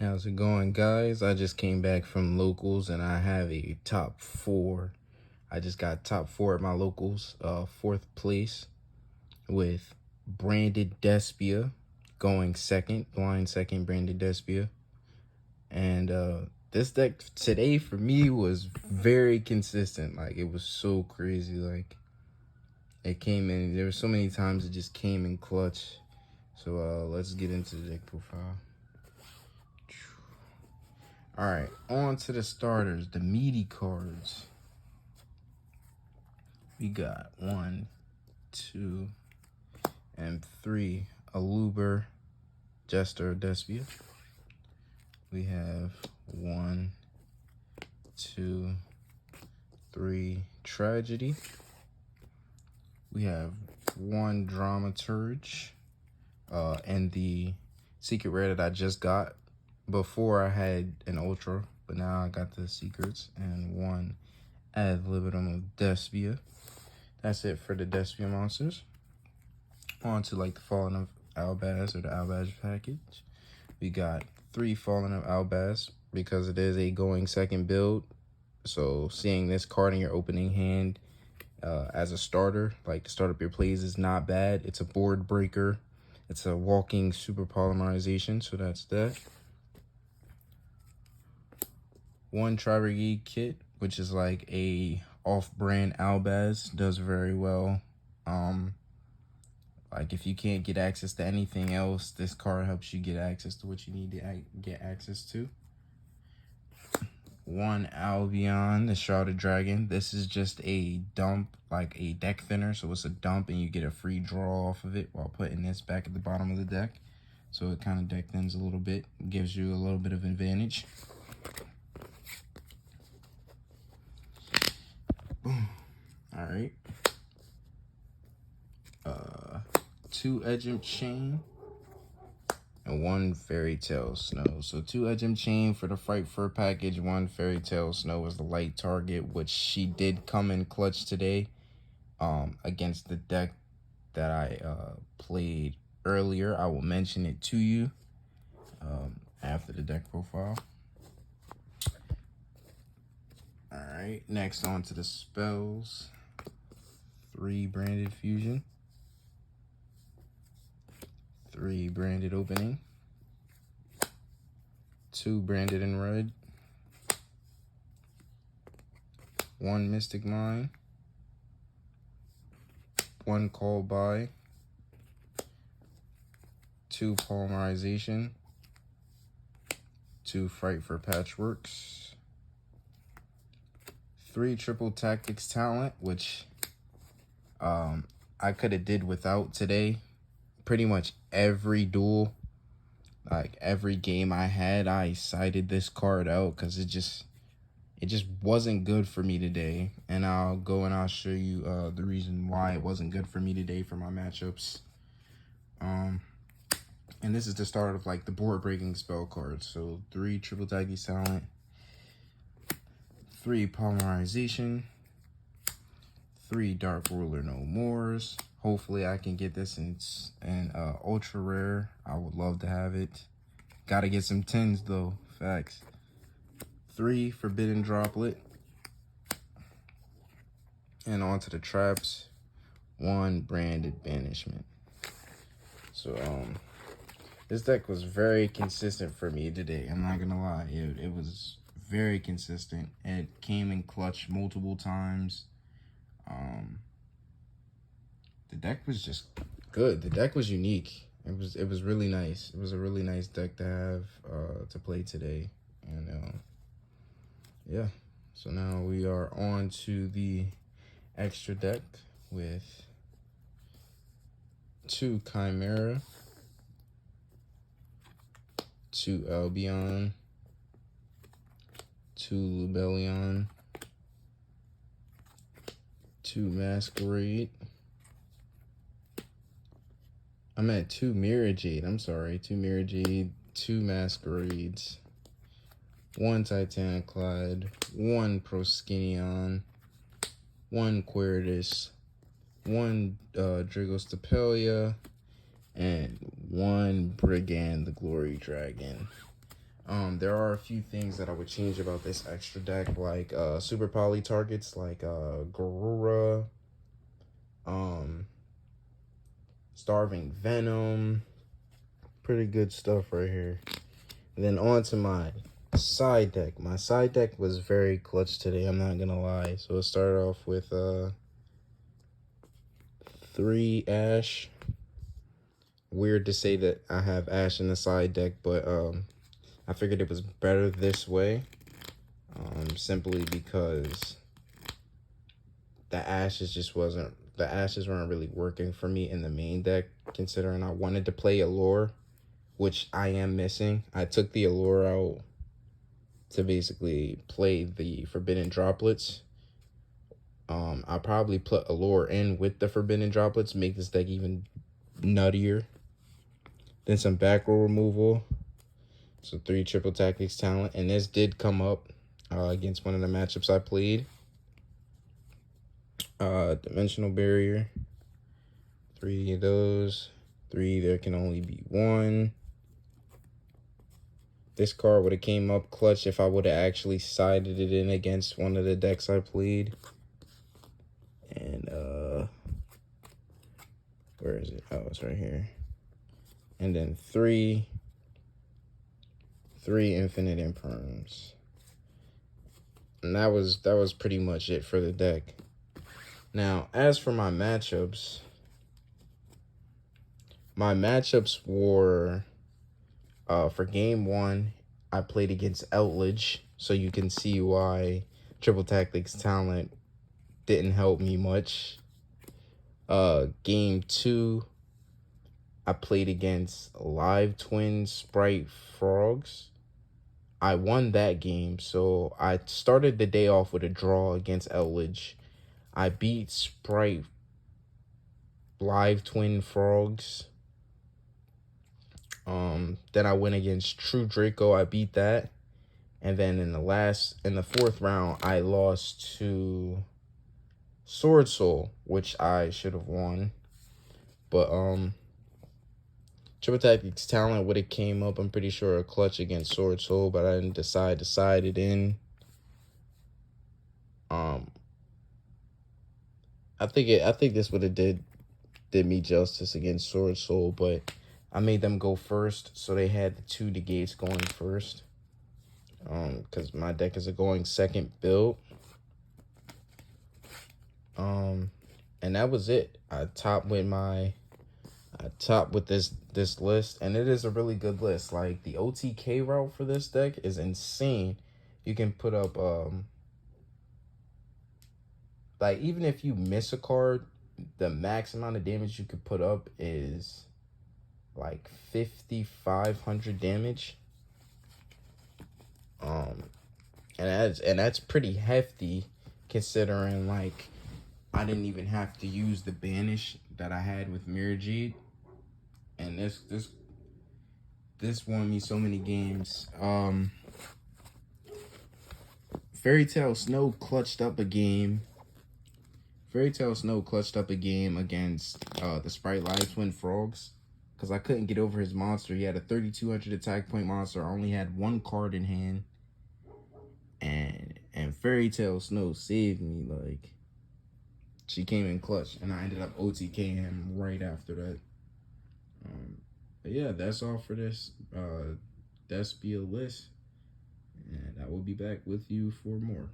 How's it going, guys? I just came back from locals and I have a top 4. I just got top 4 at my locals. 4th place with Branded DESPIA going second, blind second, Branded DESPIA. And this deck today for me was very consistent. Like, it was so crazy. Like, it came in, there were so many times it just came in clutch. So let's get into the deck profile. Alright, on to the starters, the meaty cards. We got 1, 2, and 3 Aluber, Jester, DESPIA. We have 1, 2, 3 Tragedy. We have 1 Dramaturge, and the secret rare that I just got. Before I had an Ultra, but now I got the secrets, and 1 Ad Libitum of DESPIA. That's it for the DESPIA monsters. On to like the Fallen of Albaz or the Albaz package. We got 3 Fallen of Albaz because it is a going second build. So seeing this card in your opening hand as a starter, like to start up your plays, is not bad. It's a board breaker. It's a walking super polymerization, so that's that. 1 Tri-Brigade kit, which is like a off-brand Albaz, does very well. Like if you can't get access to anything else, this card helps you get access to what you need to get access to. 1 Albion, the Shrouded Dragon. This is just a dump, like a deck thinner, so it's a dump and you get a free draw off of it while putting this back at the bottom of the deck. So it kind of deck thins a little bit, gives you a little bit of advantage. Boom. All right. 2 Edgem Chain and 1 Fairy Tale Snow. So 2 Edgem Chain for the Fight Fur package. 1 Fairy Tale Snow is the light target, which she did come in clutch today against the deck that I played earlier. I will mention it to you after the deck profile. Alright, next on to the spells. 3 Branded Fusion. 3 Branded Opening. 2 Branded in Red. 1 Mystic Mine. 1 Call By. 2 Polymerization. 2 Fright for Patchworks. 3 Triple Tactics Talent, which I could have did without today. Pretty much every duel, like every game I had, I cited this card out because it just wasn't good for me today. And I'll go and I'll show you the reason why it wasn't good for me today for my matchups. And this is the start of like the board breaking spell cards. So 3 Triple Tactics Talent. 3 Polymerization, 3 Dark Ruler No Mores. Hopefully I can get this in ultra rare. I would love to have it. Gotta get some 10s though, facts. 3 Forbidden Droplet. And on to the traps. 1 Branded Banishment. So this deck was very consistent for me today. I'm not gonna lie, it was very consistent. It came in clutch multiple times. The deck was just good. The deck was unique. It was really nice. It was a really nice deck to have to play today. And yeah. So now we are on to the extra deck with 2 Chimera, 2 Albion, 2 Lubellion, 2 Masquerade. I'm at 2 Mirror Jade. I'm sorry. 2 Mirror Jade, 2 Masquerades, 1 Titaniclad, 1 Proskinion, 1 Quiritus, 1 Dragostapelia, and 1 Brigand, the Glory Dragon. There are a few things that I would change about this extra deck, like super poly targets like Garura, um, Starving Venom. Pretty good stuff right here. And then on to my side deck. My side deck was very clutch today, I'm not gonna lie. So it started off with 3 Ash. Weird to say that I have Ash in the side deck, but I figured it was better this way. Simply because the ashes weren't really working for me in the main deck, considering I wanted to play Allure, which I am missing. I took the Allure out to basically play the Forbidden Droplets. I'll probably put Allure in with the Forbidden Droplets, make this deck even nuttier. Then some back row removal. So 3 Triple Tactics talent. And this did come up against one of the matchups I played. Dimensional Barrier. 3 of those. 3, there can only be 1. This card would have came up clutch if I would have actually sided it in against one of the decks I played. And where is it? Oh, it's right here. And then 3 Infinite Imperms. And that was pretty much it for the deck. Now, as for my matchups were for game 1, I played against Eldlich, so you can see why Triple Tactics talent didn't help me much. Game 2, I played against live Twin Spright Frogs. I won that game, so I started the day off with a draw against Eldlich. I beat Sprite live Twin Frogs. Then I went against True Draco. I beat that. And then in the 4th round, I lost to Swordsoul, which I should have won. But Triple Tactics talent would have came up, I'm pretty sure, a clutch against Swordsoul, but I didn't decide to side it in. I think this would have did me justice against Swordsoul, but I made them go first, so they had the 2 negates going first. Because my deck is a going second build. And that was it. I topped with this list, and it is a really good list. Like, the OTK route for this deck is insane. You can put up like, even if you miss a card, the max amount of damage you could put up is like 5,500 damage. And that's pretty hefty, considering, like, I didn't even have to use the banish that I had with Mirajid, and this won me so many games. Fairy Tail Snow clutched up a game. Against the Sprite Live Twin Frogs, because I couldn't get over his monster. He had a 3,200 attack point monster. I only had 1 card in hand, and Fairy Tail Snow saved me. Like, she came in clutch, and I ended up OTKing him right after that. But yeah, that's all for this DESPIA list, and I will be back with you for more.